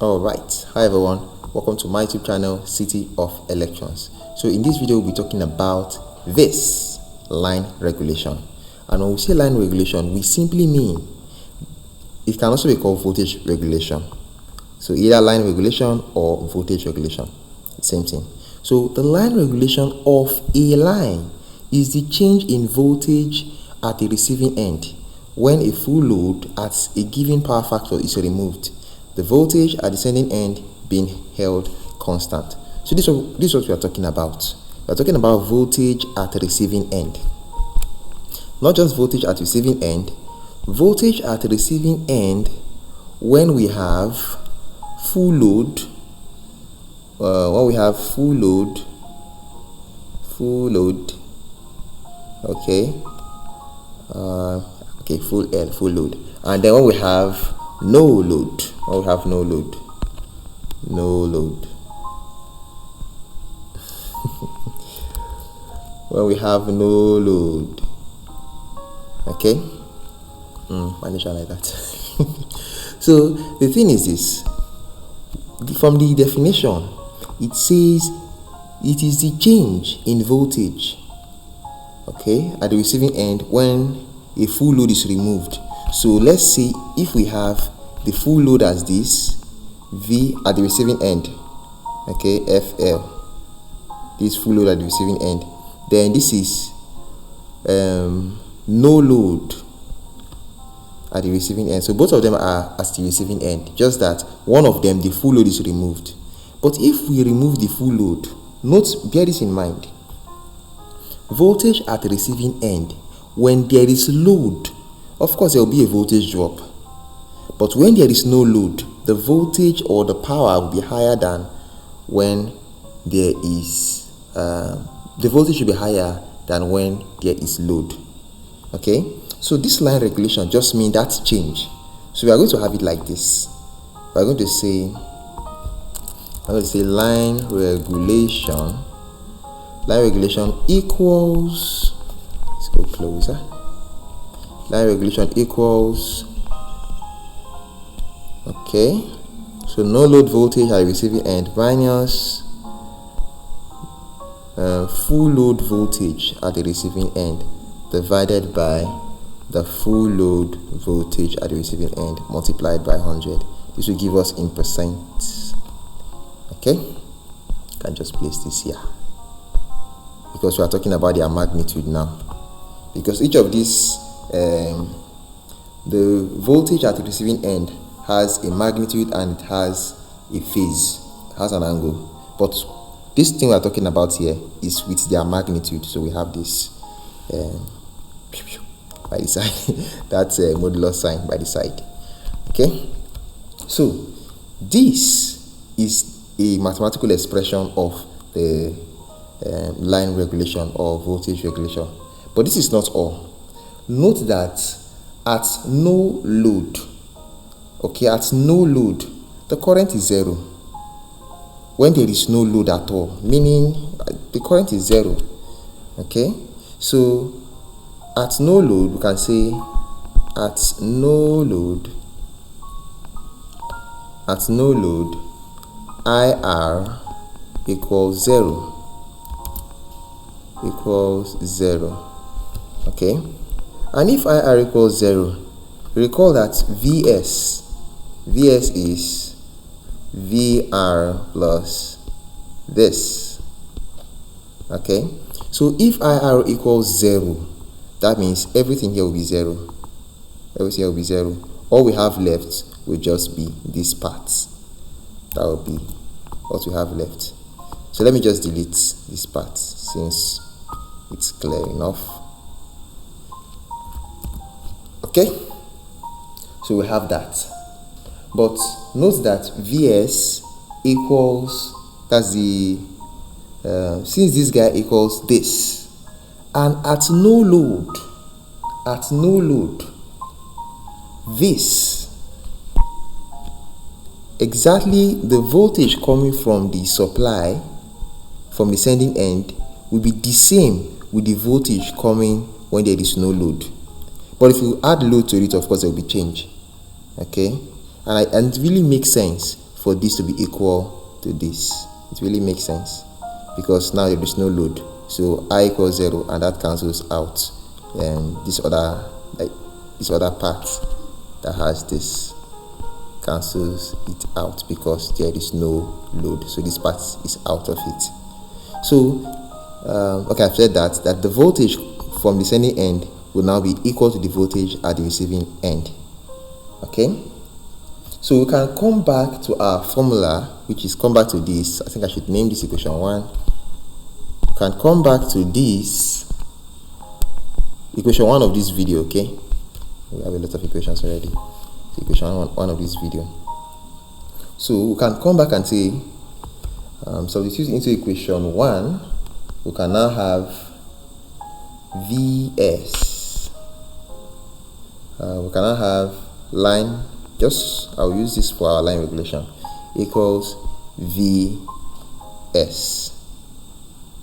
Alright, hi everyone, welcome to my YouTube channel City of Electrons. So in this video we'll be talking about this line regulation, and when we say line regulation we simply mean it can also be called voltage regulation. So either line regulation or voltage regulation, same thing. So the line regulation of a line is the change in voltage at the receiving end when a full load at a given power factor is removed, the voltage at the sending end being held constant. So this is what we are talking about. We are talking about voltage at the receiving end. Not just voltage at receiving end, voltage at the receiving end when we have full load. When we have full load, okay, full load, and then when we have no load, when we have no load, okay, manage like that. So the thing is this, from the definition it says it is the change in voltage, okay, at the receiving end when a full load is removed. So let's say if we have the full load as this, V at the receiving end, okay, FL, this full load at the receiving end, then this is no load at the receiving end. So both of them are at the receiving end, just that one of them, the full load, is removed. But if we remove the full load, bear this in mind, voltage at the receiving end, when there is load, of course there will be a voltage drop, but when there is no load, the voltage or the power will be higher than when there is the voltage should be higher than when there is load. Okay, so this line regulation just means that change. So we are going to have it like this. We are going to say line regulation equals, let's go closer, line regulation equals, okay, so no load voltage at the receiving end minus full load voltage at the receiving end divided by the full load voltage at the receiving end multiplied by 100. This will give us in percent. Okay, you can just place this here because we are talking about their magnitude now, because each of these the voltage at the receiving end has a magnitude and it has a phase, has an angle, but this thing we are talking about here is with their magnitude. So we have this by the side that's a modular sign by the side. Okay, so this is a mathematical expression of the line regulation or voltage regulation. But this is not all. Note that at no load, okay, at no load, the current is zero. When there is no load at all, meaning the current is zero. Okay, so at no load, we can say at no load, IR equals zero. Okay, and if IR equals 0, recall that VS is VR plus this. Okay, so if IR equals 0, that means everything here will be 0. Everything will be 0. All we have left will just be this part. That will be what we have left. So let me just delete this part since it's clear enough. Okay, so we have that. But note that VS equals, that's the since this guy equals this, and at no load, this, exactly the voltage coming from the supply, from the sending end, will be the same with the voltage coming when there is no load. But if you add load to it, of course there will be change. Okay, and it really makes sense for this to be equal to this. It really makes sense because now there is no load, so I equals 0 and that cancels out, and this other part that has this cancels it out because there is no load, so this part is out of it. So okay, I've said that the voltage from the sending end will now be equal to the voltage at the receiving end. Okay, so we can come back to our formula, which is come back to this. I think I should name this equation 1. We can come back to this equation 1 of this video. Okay, we have a lot of equations already. So equation 1 of this video. So we can come back and say substitute into equation 1. We can now have Vs. We can now have line, I'll use this for our line regulation, equals Vs.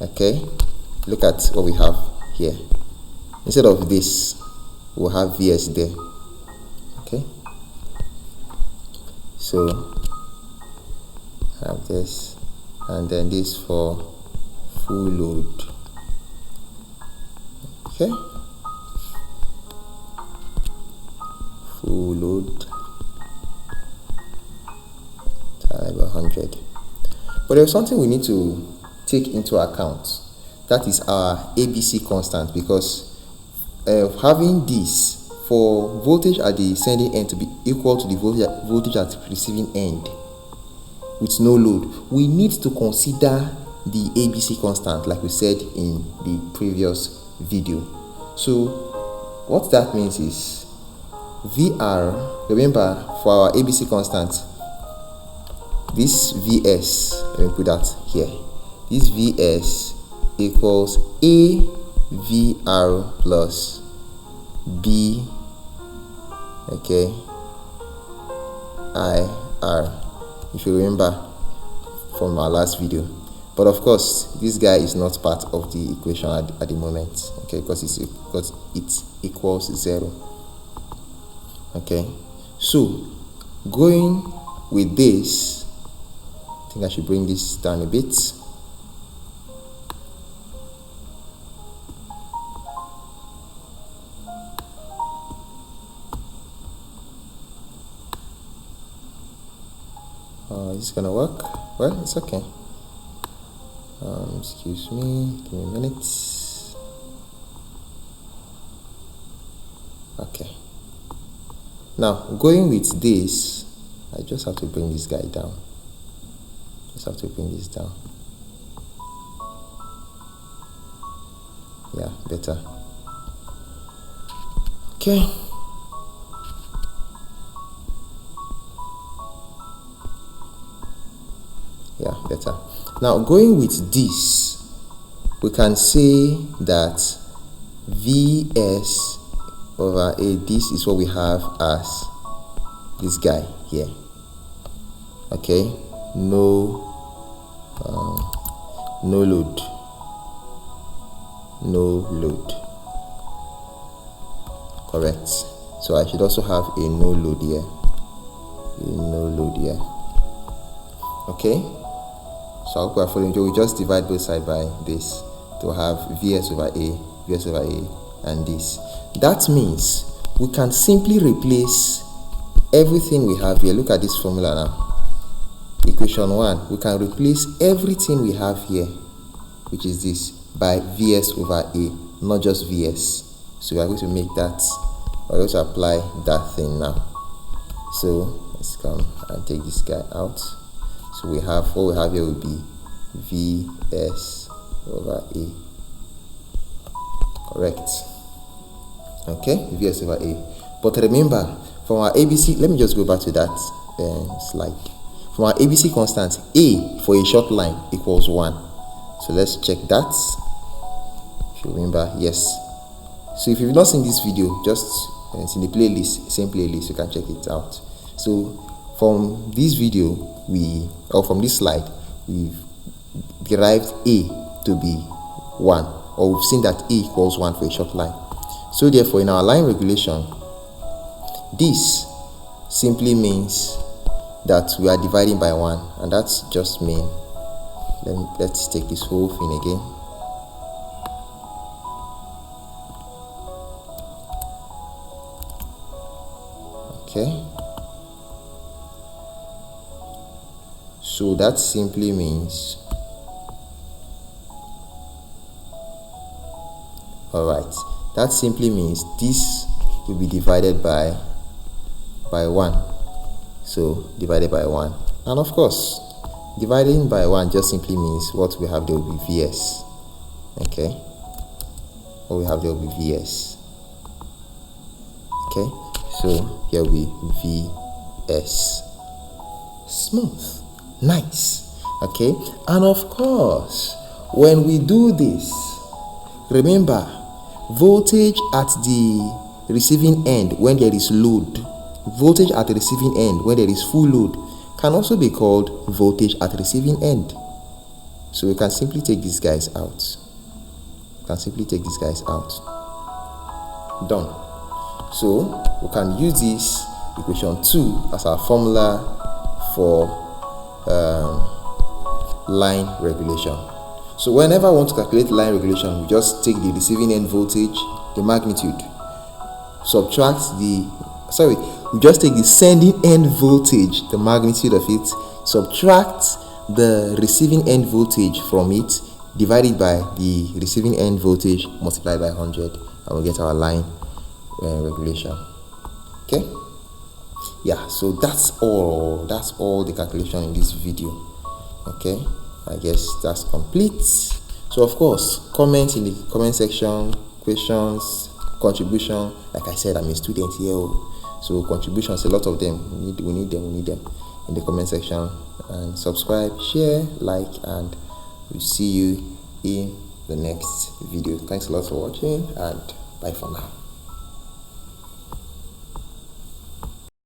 Okay, look at what we have here. Instead of this, we'll have Vs there. Okay, so have this, and then this for full load. Okay, full load times 100. But there's something we need to take into account. That is our ABC constant, because having this for voltage at the sending end to be equal to the voltage at the receiving end with no load, we need to consider the ABC constant like we said in the previous video. So what that means is VR, remember for our ABC constant, this Vs, let me put that here, this Vs equals A VR plus B, okay, IR, if you remember from our last video. But of course, this guy is not part of the equation at the moment, okay, because it equals 0. Okay, so going with this, I think I should bring this down a bit. Is this gonna work? Well, it's okay. Excuse me, give me a minute. Okay, now going with this, I just have to bring this guy down. Yeah, better. Okay, yeah, better. Now going with this, we can say that Vs over A, this is what we have as this guy here. Okay, no load, correct. So I should also have a no load here, okay. So I hope we are following. We just divide both sides by this to have Vs over A, and this. That means we can simply replace everything we have here. Look at this formula now. Equation 1, we can replace everything we have here, which is this, by Vs over A, not just Vs. So we are going to make that, we're going to apply that thing now. So let's come and take this guy out. So we have, what we have here will be Vs over A, correct. Okay, Vs over A. But remember, from our ABC, let me just go back to that slide. From our ABC constant, A for a short line equals 1. So let's check that. If you remember, yes. So if you've not seen this video, just it's in the playlist, same playlist, you can check it out. So from this video, from this slide, we've derived A to be 1, or we've seen that A equals 1 for a short line. So therefore, in our line regulation, this simply means that we are dividing by 1, and that's just mean. Let's take this whole thing again. Okay, so that simply means, alright, that simply means this will be divided by 1. So divided by 1, and of course dividing by 1 just simply means what we have there will be VS. Okay, what we have there will be VS. Okay, so here will be VS. Smooth, nice. Okay, and of course when we do this, remember voltage at the receiving end when there is load, voltage at the receiving end when there is full load can also be called voltage at receiving end. So we can simply take these guys out. Done. So we can use this equation 2 as our formula for line regulation. So whenever I want to calculate line regulation, we just take the receiving end voltage, the magnitude, we just take the sending end voltage, the magnitude of it, subtract the receiving end voltage from it, divided by the receiving end voltage multiplied by 100, and we'll get our line regulation. Okay, yeah, so that's all the calculation in this video. Okay, I guess that's complete. So of course, comment in the comment section, questions, contribution. Like I said, I'm a student here, so contributions, a lot of them, we need them in the comment section. And subscribe, share, like, and we'll see you in the next video. Thanks a lot for watching, and bye for now.